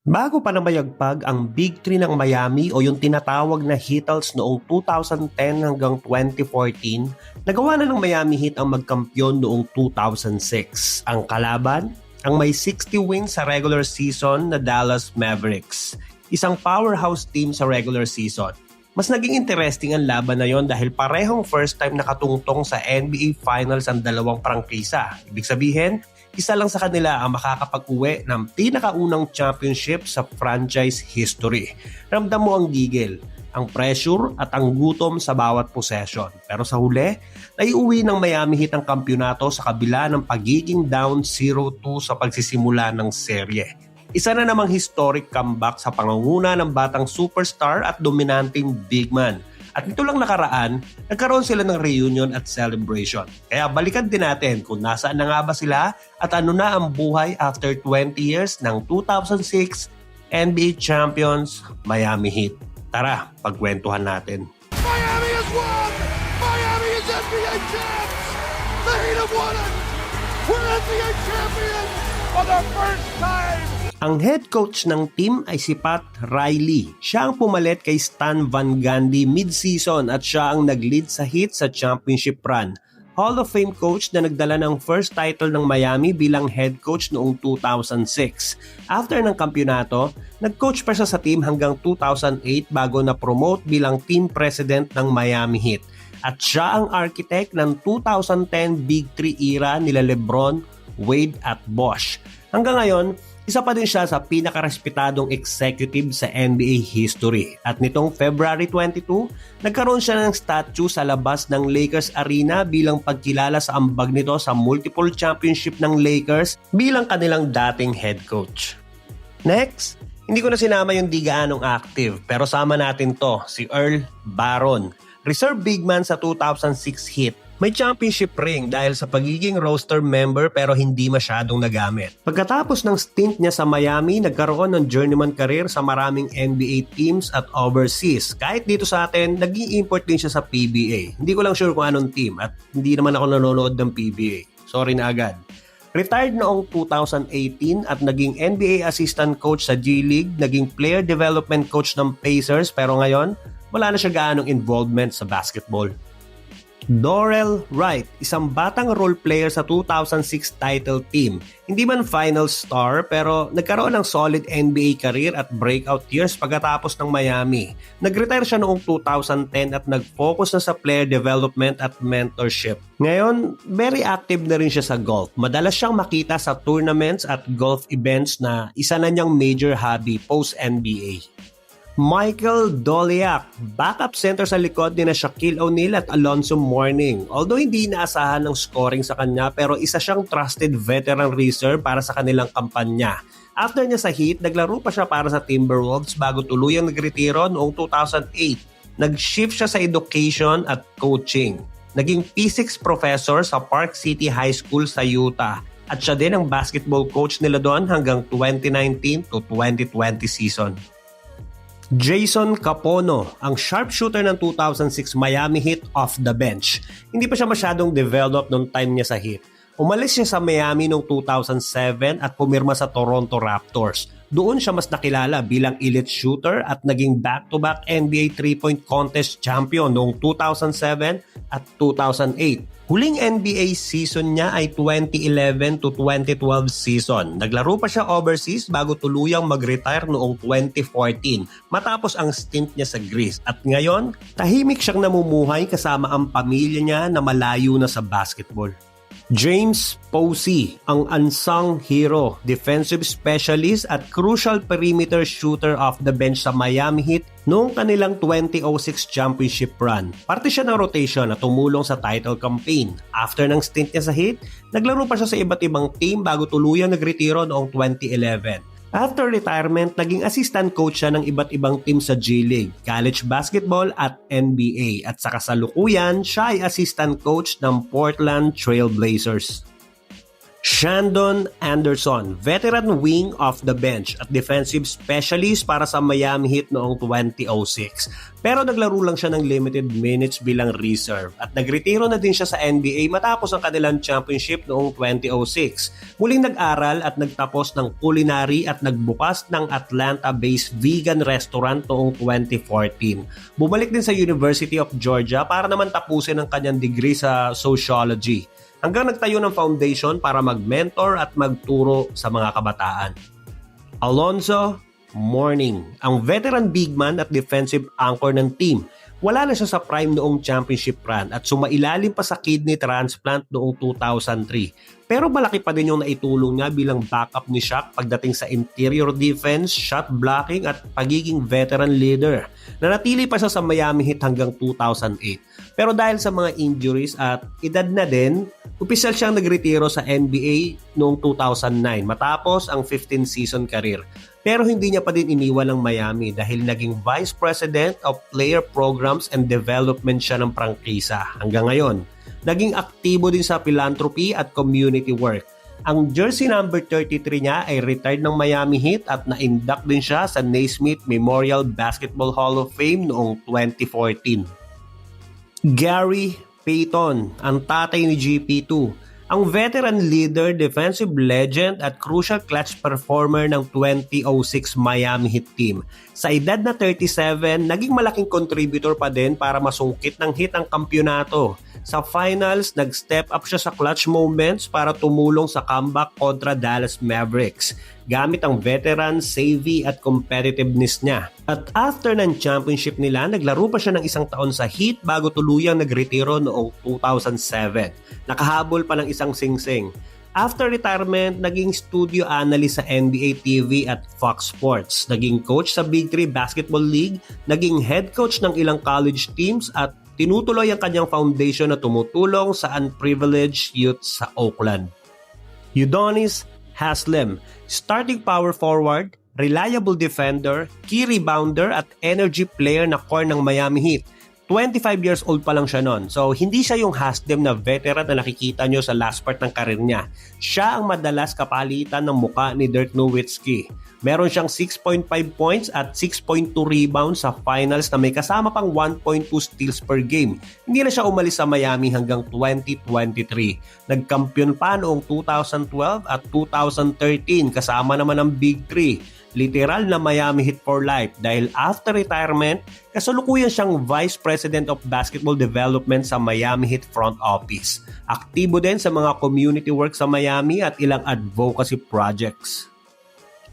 Bago pa namayagpag ang Big Three ng Miami o yung tinatawag na Heatles noong 2010 hanggang 2014, nagawa na ng Miami Heat ang magkampiyon noong 2006. Ang kalaban, ang may 60 wins sa regular season na Dallas Mavericks, isang powerhouse team sa regular season. Mas naging interesting ang laban na yon dahil parehong first time nakatungtong sa NBA Finals ang dalawang prangkisa. Ibig sabihin, isa lang sa kanila ang makakapag-uwi ng pinakaunang championship sa franchise history. Ramdam mo ang gigil, ang pressure at ang gutom sa bawat possession. Pero sa huli, naiuwi ng Miami Heat ang kampyonato sa kabila ng pagiging down 0-2 sa pagsisimula ng serye. Isa na namang historic comeback sa pangunguna ng batang superstar at dominanteng big man. At nito lang nakaraan, nagkaroon sila ng reunion at celebration. Kaya balikan din natin kung nasaan na nga ba sila at ano na ang buhay after 20 years ng 2006 NBA Champions Miami Heat. Tara, pagkwentuhan natin. Miami has won! Miami is NBA champs! The Heat have won it! We're NBA champions for the first time! Ang head coach ng team ay si Pat Riley. Siya ang pumalit kay Stan Van Gundy mid-season at siya ang nag-lead sa Heat sa championship run. Hall of Fame coach na nagdala ng first title ng Miami bilang head coach noong 2006. After ng kampyonato, nag-coach pa siya sa team hanggang 2008 bago na-promote bilang team president ng Miami Heat. At siya ang architect ng 2010 Big Three era nila LeBron, Wade at Bosh. Hanggang ngayon, isa pa din siya sa pinakarespetadong executive sa NBA history. At nitong February 22, nagkaroon siya ng statue sa labas ng Lakers Arena bilang pagkilala sa ambag nito sa multiple championship ng Lakers bilang kanilang dating head coach. Next, hindi ko na sinama yung di gaanong active pero sama natin to, si Earl Baron. Reserve big man sa 2006 Heat. May championship ring dahil sa pagiging roster member pero hindi masyadong nagamit. Pagkatapos ng stint niya sa Miami, nagkaroon ng journeyman career sa maraming NBA teams at overseas. Kahit dito sa atin, nag-i-import din siya sa PBA. Hindi ko lang sure kung anong team at hindi naman ako nanonood ng PBA. Sorry na agad. Retired noong 2018 at naging NBA assistant coach sa G League, naging player development coach ng Pacers pero ngayon, wala na siya gaanong involvement sa basketball. Dorell Wright, isang batang role player sa 2006 title team. Hindi man final star pero nagkaroon ng solid NBA career at breakout years pagkatapos ng Miami. Nag-retire siya noong 2010 at nag-focus na sa player development at mentorship. Ngayon, very active na rin siya sa golf. Madalas siyang makita sa tournaments at golf events na isa na niyang major hobby post-NBA. Michael Doliak, backup center sa likod ni na Shaquille O'Neal at Alonzo Mourning. Although hindi inaasahan ng scoring sa kanya pero isa siyang trusted veteran reserve para sa kanilang kampanya. After niya sa Heat, naglaro pa siya para sa Timberwolves bago tuluyang nagretiro noong 2008. Nag-shift siya sa education at coaching. Naging P6 professor sa Park City High School sa Utah. At siya din ang basketball coach nila doon hanggang 2019 to 2020 season. Jason Capono, ang sharpshooter ng 2006 Miami Heat off the bench. Hindi pa siya masyadong developed noong time niya sa Heat. Umalis siya sa Miami noong 2007 at pumirma sa Toronto Raptors. Doon siya mas nakilala bilang elite shooter at naging back-to-back NBA 3-point contest champion noong 2007 at 2008. Huling NBA season niya ay 2011 to 2012 season. Naglaro pa siya overseas bago tuluyang mag-retire noong 2014 matapos ang stint niya sa Greece. At ngayon, tahimik siyang namumuhay kasama ang pamilya niya na malayo na sa basketball. James Posey, ang unsung hero, defensive specialist at crucial perimeter shooter off the bench sa Miami Heat noong kanilang 2006 championship run. Parte siya ng rotation na tumulong sa title campaign. After ng stint niya sa Heat, naglaro pa siya sa iba't ibang team bago tuluyang nagretiro noong 2011. After retirement, naging assistant coach siya ng iba't ibang team sa G League, college basketball at NBA. At sa kasalukuyan, siya ay assistant coach ng Portland Trail Blazers. Shandon Anderson, veteran wing off the bench at defensive specialist para sa Miami Heat noong 2006. Pero naglaro lang siya ng limited minutes bilang reserve at nagretiro na din siya sa NBA matapos ang kanilang championship noong 2006. Muling nag-aral at nagtapos ng culinary at nagbukas ng Atlanta-based vegan restaurant noong 2014. Bumalik din sa University of Georgia para naman tapusin ang kanyang degree sa sociology, hanggang nagtayo ng foundation para mag-mentor at magturo sa mga kabataan. Alonzo Mourning, ang veteran big man at defensive anchor ng team. Wala na siya sa prime noong championship run at sumailalim pa sa kidney transplant noong 2003. Pero malaki pa din yung naitulong niya bilang backup ni Shaq pagdating sa interior defense, shot blocking at pagiging veteran leader. Nanatili pa siya sa Miami Heat hanggang 2008. Pero dahil sa mga injuries at edad na din, opisyal siyang nagretiro sa NBA noong 2009 matapos ang 15-season career. Pero hindi niya pa din iniwan ng Miami dahil naging Vice President of Player Programs and Development siya ng prangkisa hanggang ngayon. Naging aktibo din sa philanthropy at community work. Ang jersey number 33 niya ay retired ng Miami Heat at na-induct din siya sa Naismith Memorial Basketball Hall of Fame noong 2014. Gary Payton, ang tatay ni GP2. Ang veteran leader, defensive legend at crucial clutch performer ng 2006 Miami Heat team. Sa edad na 37, naging malaking contributor pa din para masungkit ng Heat ang kampyonato. Sa finals, nag-step up siya sa clutch moments para tumulong sa comeback kontra Dallas Mavericks, gamit ang veteran, savvy at competitiveness niya. At after ng championship nila, naglaro pa siya ng isang taon sa Heat bago tuluyang nagretiro noong 2007. Nakahabol pa ng isang singsing. After retirement, naging studio analyst sa NBA TV at Fox Sports. Naging coach sa Big 3 Basketball League, naging head coach ng ilang college teams at tinutuloy ang kanyang foundation na tumutulong sa unprivileged youth sa Oakland. Udonis Haslem, starting power forward, reliable defender, key rebounder at energy player na core ng Miami Heat. 25 years old pa lang siya noon. So, hindi siya yung Haslem na veteran na nakikita nyo sa last part ng karir niya. Siya ang madalas kapalitan ng muka ni Dirk Nowitzki. Meron siyang 6.5 points at 6.2 rebounds sa finals na may kasama pang 1.2 steals per game. Hindi na siya umalis sa Miami hanggang 2023. Nagkampiyon pa noong 2012 at 2013 kasama naman ang Big 3. Literal na Miami Heat for life dahil after retirement, kasalukuyan siyang Vice President of Basketball Development sa Miami Heat front office. Aktibo din sa mga community work sa Miami at ilang advocacy projects.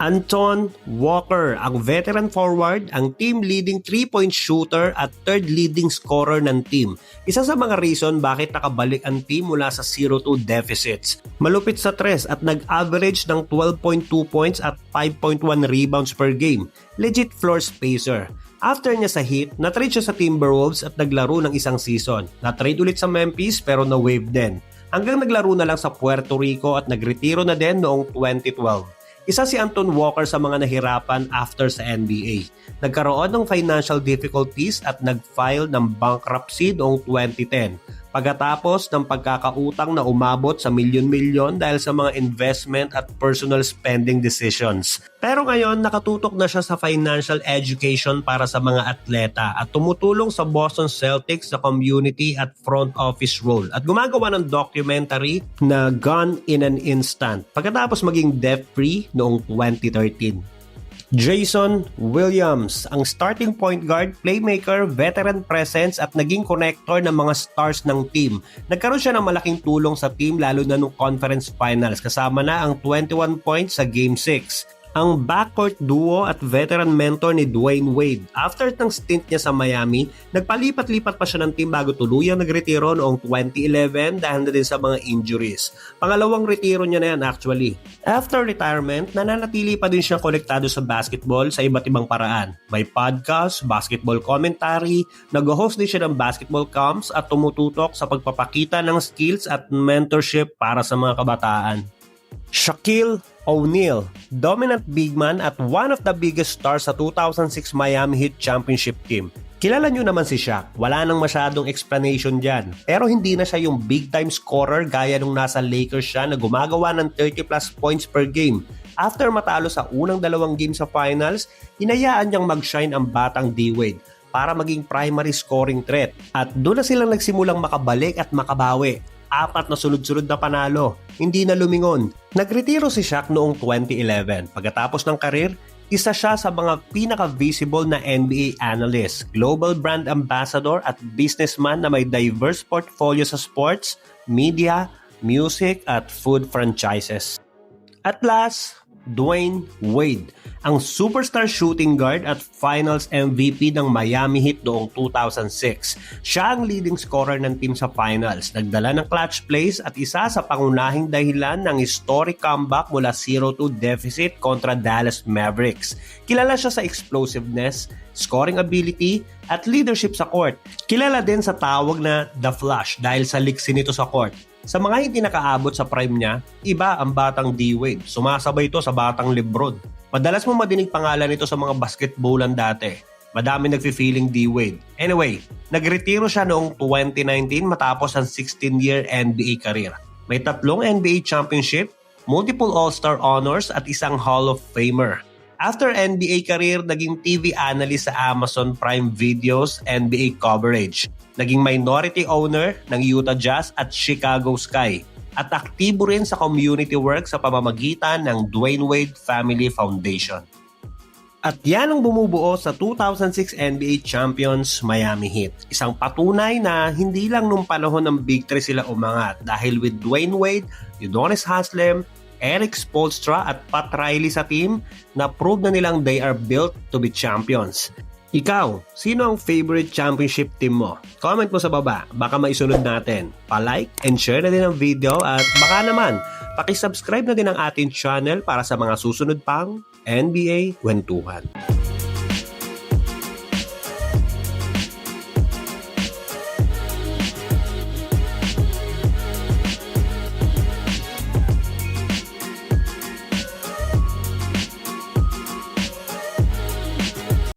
Anton Walker, ang veteran forward, ang team leading 3-point shooter at third leading scorer ng team. Isa sa mga reason bakit nakabalik ang team mula sa 0-2 deficits. Malupit sa tres at nag-average ng 12.2 points at 5.1 rebounds per game. Legit floor spacer. After niya sa Heat, na-trade siya sa Timberwolves at naglaro ng isang season. Na-trade ulit sa Memphis pero na-wave din. Hanggang naglaro na lang sa Puerto Rico at nagretiro na din noong 2012. Isa si Anton Walker sa mga nahirapan after sa NBA. Nagkaroon ng financial difficulties at nag-file ng bankruptcy noong 2010. Pagkatapos ng pagkakautang na umabot sa milyon-milyon dahil sa mga investment at personal spending decisions. Pero ngayon, nakatutok na siya sa financial education para sa mga atleta at tumutulong sa Boston Celtics sa community at front office role at gumagawa ng documentary na Gone in an Instant pagkatapos maging debt-free noong 2013. Jason Williams, ang starting point guard, playmaker, veteran presence at naging connector ng mga stars ng team. Nagkaroon siya ng malaking tulong sa team lalo na nung conference finals kasama na ang 21 points sa Game 6. Ang backcourt duo at veteran mentor ni Dwayne Wade. After ng stint niya sa Miami, nagpalipat-lipat pa siya ng team bago tuluyang nagretiro noong 2011 dahil na din sa mga injuries. Pangalawang retiro niya na yan actually. After retirement, nananatili pa din siyang konektado sa basketball sa iba't ibang paraan. May podcast, basketball commentary, nag-host din siya ng basketball camps at tumututok sa pagpapakita ng skills at mentorship para sa mga kabataan. Shaquille O'Neal, dominant big man at one of the biggest stars sa 2006 Miami Heat championship team. Kilala nyo naman si Shaq, wala nang masyadong explanation dyan. Pero hindi na siya yung big time scorer gaya nung nasa Lakers siya na gumagawa ng 30 plus points per game. After matalo sa unang 2 games sa finals, hinayaan niyang mag-shine ang batang D-Wade para maging primary scoring threat. At doon na silang nagsimulang makabalik at makabawi. 4 na sunod-sunod na panalo, hindi na lumingon. Nagretiro si Shaq noong 2011. Pagkatapos ng karir, isa siya sa mga pinaka-visible na NBA analyst, global brand ambassador at businessman na may diverse portfolio sa sports, media, music at food franchises. At last, Dwayne Wade, ang superstar shooting guard at finals MVP ng Miami Heat noong 2006. Siya ang leading scorer ng team sa finals, nagdala ng clutch plays at isa sa pangunahing dahilan ng historic comeback mula 0-2 deficit kontra Dallas Mavericks. Kilala siya sa explosiveness, scoring ability at leadership sa court. Kilala din sa tawag na The Flash dahil sa liksi nito sa court. Sa mga hindi nakaabot sa prime niya, iba ang batang D-Wade. Sumasabay ito sa batang LeBron. Madalas mo madinig pangalan nito sa mga basketballan dati. Madami nagfi-feeling D-Wade. Anyway, nagretiro siya noong 2019 matapos ang 16-year NBA career. May 3 NBA championship, multiple All-Star honors at isang Hall of Famer. After NBA career, naging TV analyst sa Amazon Prime Video's NBA coverage. Naging minority owner ng Utah Jazz at Chicago Sky. At aktibo rin sa community work sa pamamagitan ng Dwayne Wade Family Foundation. At yan ang bumubuo sa 2006 NBA Champions Miami Heat. Isang patunay na hindi lang nung panahon ng Big 3 sila umangat dahil with Dwayne Wade, Udonis Haslem, Eric Spoelstra at Pat Riley sa team, na-prove na nilang they are built to be champions. Ikaw, sino ang favorite championship team mo? Comment mo sa baba, baka maisunod natin. Pa-like and share na din ang video at baka naman, paki-subscribe na din ang ating channel para sa mga susunod pang NBA Kwentuhan.